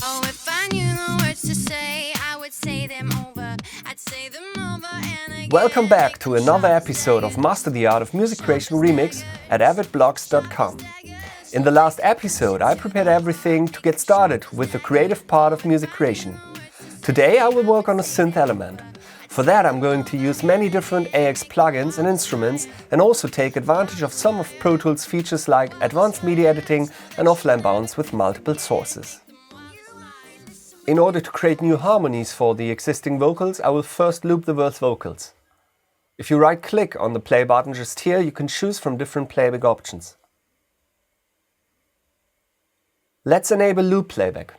Oh, if I knew the words to say, I would say them over. I'd say them over and again. Welcome back to another episode of Master the Art of Music Creation Remix at avidblogs.com. In the last episode, I prepared everything to get started with the creative part of music creation. Today I will work on a synth element. For that I'm going to use many different AX plugins and instruments and also take advantage of some of Pro Tools' features like advanced MIDI editing and offline bounce with multiple sources. In order to create new harmonies for the existing vocals, I will first loop the verse vocals. If you right-click on the play button just here, you can choose from different playback options. Let's enable loop playback.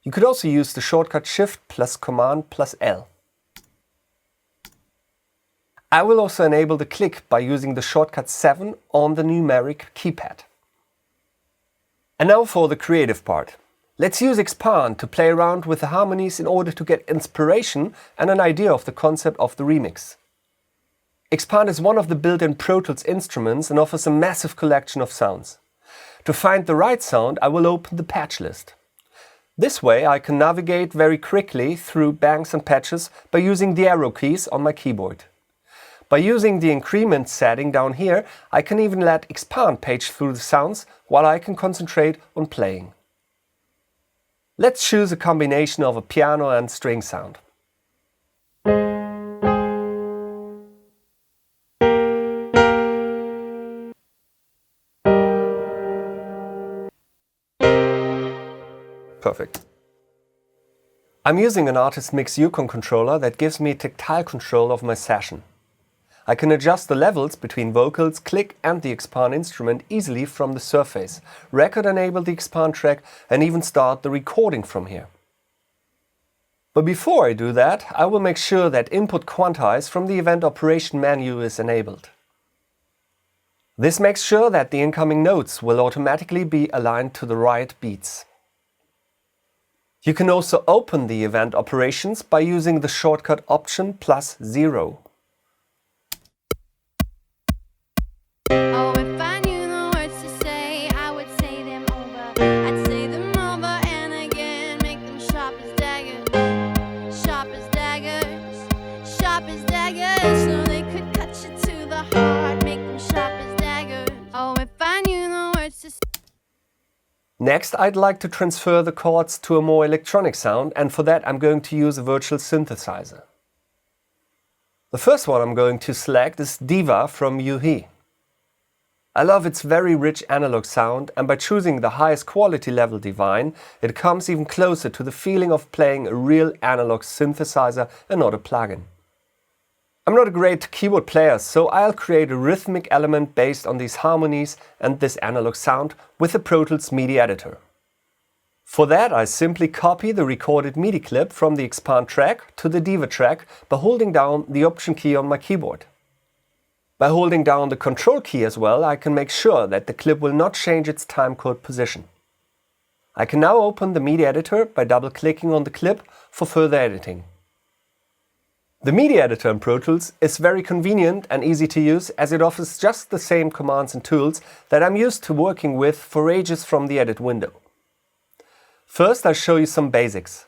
You could also use the shortcut Shift plus Command plus L. I will also enable the click by using the shortcut 7 on the numeric keypad. And now for the creative part. Let's use Expand to play around with the harmonies in order to get inspiration and an idea of the concept of the remix. Expand is one of the built-in Pro Tools instruments and offers a massive collection of sounds. To find the right sound, I will open the patch list. This way I can navigate very quickly through banks and patches by using the arrow keys on my keyboard. By using the increment setting down here, I can even let Expand page through the sounds while I can concentrate on playing. Let's choose a combination of a piano and string sound. Perfect. I'm using an Artist Mix Yukon controller that gives me tactile control of my session. I can adjust the levels between vocals, click and the Expand instrument easily from the surface, record enable the Expand track and even start the recording from here. But before I do that, I will make sure that Input Quantize from the Event Operation menu is enabled. This makes sure that the incoming notes will automatically be aligned to the right beats. You can also open the event operations by using the shortcut Option plus 0. Oh, if I knew the words to say, I would say them over. I'd say them over and again, make them sharp as daggers, sharp as daggers, sharp as daggers, so they could cut you to the heart, make them sharp as daggers. Oh, if I knew the words to say. Next, I'd like to transfer the chords to a more electronic sound, and for that I'm going to use a virtual synthesizer. The first one I'm going to select is Diva from Yuhi. I love its very rich analog sound, and by choosing the highest quality level Divine, it comes even closer to the feeling of playing a real analog synthesizer and not a plugin. I'm not a great keyboard player, so I'll create a rhythmic element based on these harmonies and this analog sound with the Pro Tools MIDI editor. For that I simply copy the recorded MIDI clip from the Expand track to the Diva track by holding down the Option key on my keyboard. By holding down the Control key as well, I can make sure that the clip will not change its timecode position. I can now open the MIDI editor by double-clicking on the clip for further editing. The MIDI editor in Pro Tools is very convenient and easy to use as it offers just the same commands and tools that I'm used to working with for ages from the edit window. First I'll show you some basics.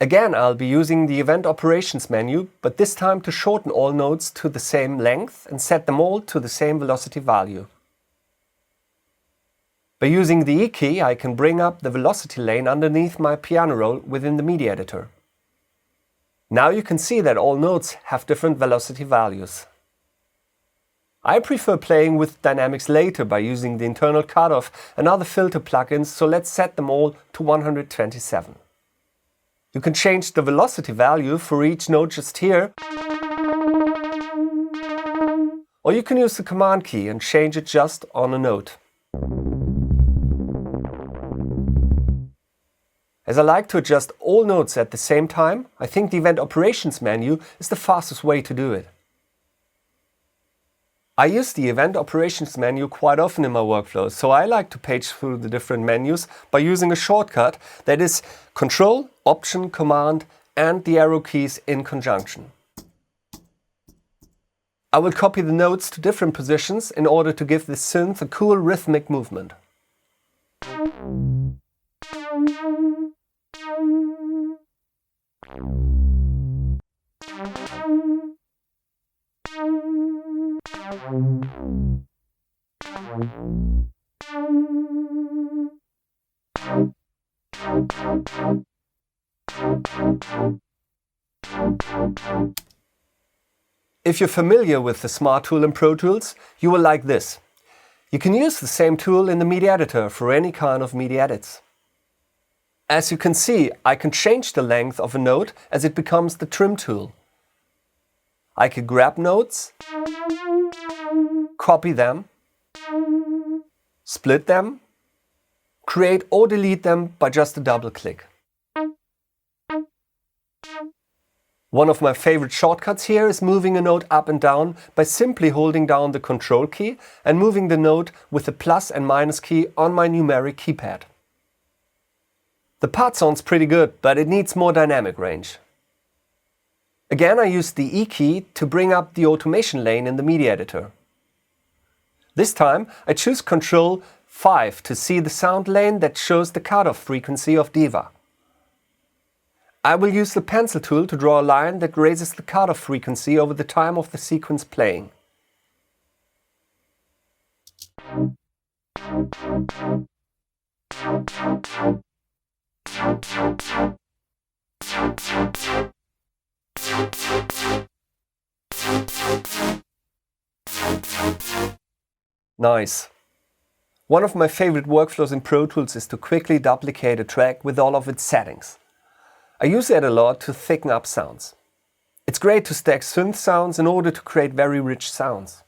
Again I'll be using the Event Operations menu, but this time to shorten all notes to the same length and set them all to the same velocity value. By using the E key I can bring up the velocity lane underneath my piano roll within the MIDI editor. Now you can see that all notes have different velocity values. I prefer playing with dynamics later by using the internal cutoff and other filter plugins, so let's set them all to 127. You can change the velocity value for each note just here, or you can use the Command key and change it just on a note. As I like to adjust all notes at the same time, I think the Event Operations menu is the fastest way to do it. I use the Event Operations menu quite often in my workflow, so I like to page through the different menus by using a shortcut that is Control, Option, Command and the arrow keys in conjunction. I will copy the notes to different positions in order to give the synth a cool rhythmic movement. If you're familiar with the Smart tool in Pro Tools, you will like this. You can use the same tool in the MIDI editor for any kind of MIDI edits. As you can see, I can change the length of a note as it becomes the trim tool. I can grab notes, copy them, split them, create or delete them by just a double click. One of my favorite shortcuts here is moving a note up and down by simply holding down the Control key and moving the note with the plus and minus key on my numeric keypad. The part sounds pretty good, but it needs more dynamic range. Again, I use the E key to bring up the automation lane in the MIDI editor. This time I choose Ctrl 5 to see the sound lane that shows the cutoff frequency of Diva. I will use the pencil tool to draw a line that raises the cutoff frequency over the time of the sequence playing. Nice. One of my favorite workflows in Pro Tools is to quickly duplicate a track with all of its settings. I use it a lot to thicken up sounds. It's great to stack synth sounds in order to create very rich sounds.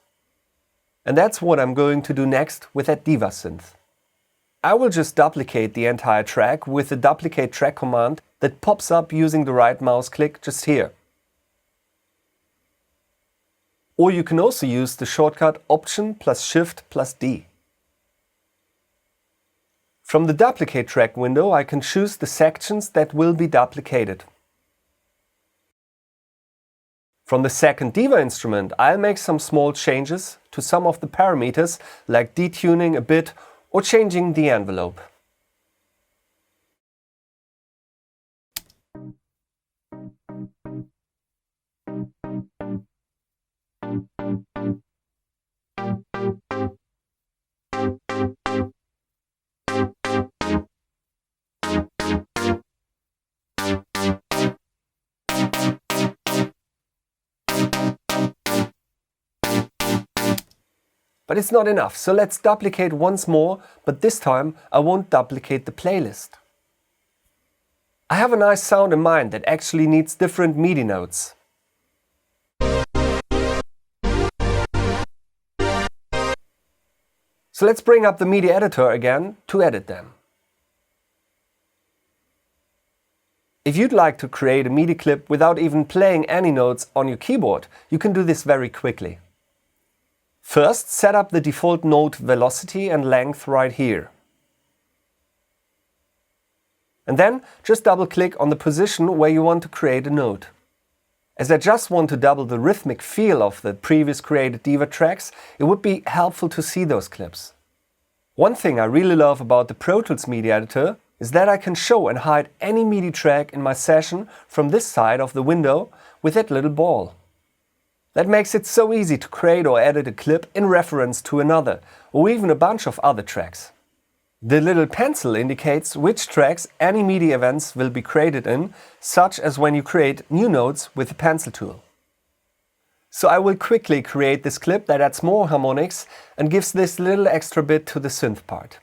And that's what I'm going to do next with that Diva synth. I will just duplicate the entire track with the duplicate track command that pops up using the right mouse click just here. Or you can also use the shortcut Option plus Shift plus D. From the Duplicate Track window, I can choose the sections that will be duplicated. From the second Diva instrument, I'll make some small changes to some of the parameters, like detuning a bit or changing the envelope. But it's not enough, so let's duplicate once more, but this time I won't duplicate the playlist. I have a nice sound in mind that actually needs different MIDI notes. So let's bring up the MIDI editor again to edit them. If you'd like to create a MIDI clip without even playing any notes on your keyboard, you can do this very quickly. First, set up the default note velocity and length right here. And then just double-click on the position where you want to create a note. As I just want to double the rhythmic feel of the previous created Diva tracks, it would be helpful to see those clips. One thing I really love about the Pro Tools MIDI editor is that I can show and hide any MIDI track in my session from this side of the window with that little ball. That makes it so easy to create or edit a clip in reference to another, or even a bunch of other tracks. The little pencil indicates which tracks any MIDI events will be created in, such as when you create new notes with the pencil tool. So I will quickly create this clip that adds more harmonics and gives this little extra bit to the synth part.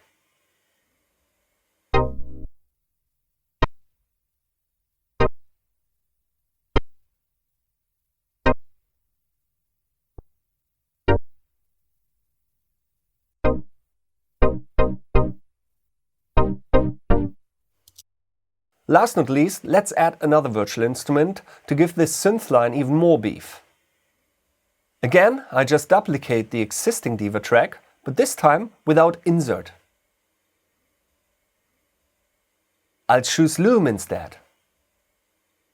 Last not least, let's add another virtual instrument to give this synth line even more beef. Again, I just duplicate the existing Diva track, but this time without insert. I'll choose Loom instead.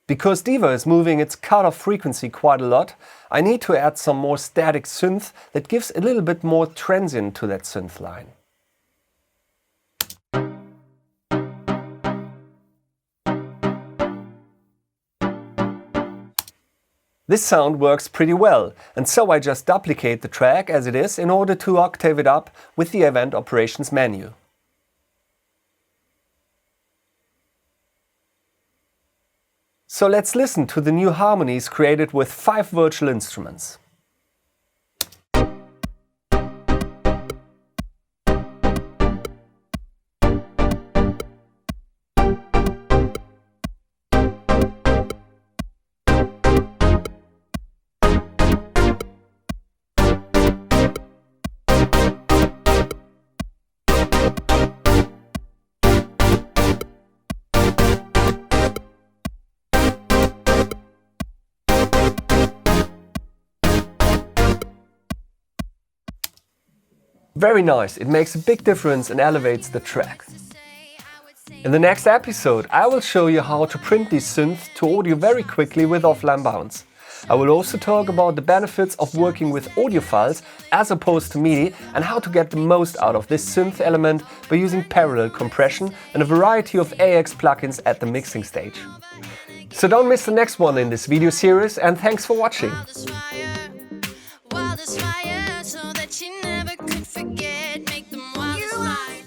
Because Diva is moving its cutoff frequency quite a lot, I need to add some more static synth that gives a little bit more transient to that synth line. This sound works pretty well, and so I just duplicate the track as it is in order to octave it up with the Event Operations menu. So let's listen to the new harmonies created with 5 virtual instruments. Very nice, it makes a big difference and elevates the track. In the next episode I will show you how to print these synths to audio very quickly with offline bounds. I will also talk about the benefits of working with audio files as opposed to MIDI and how to get the most out of this synth element by using parallel compression and a variety of AX plugins at the mixing stage. So don't miss the next one in this video series, and thanks for watching.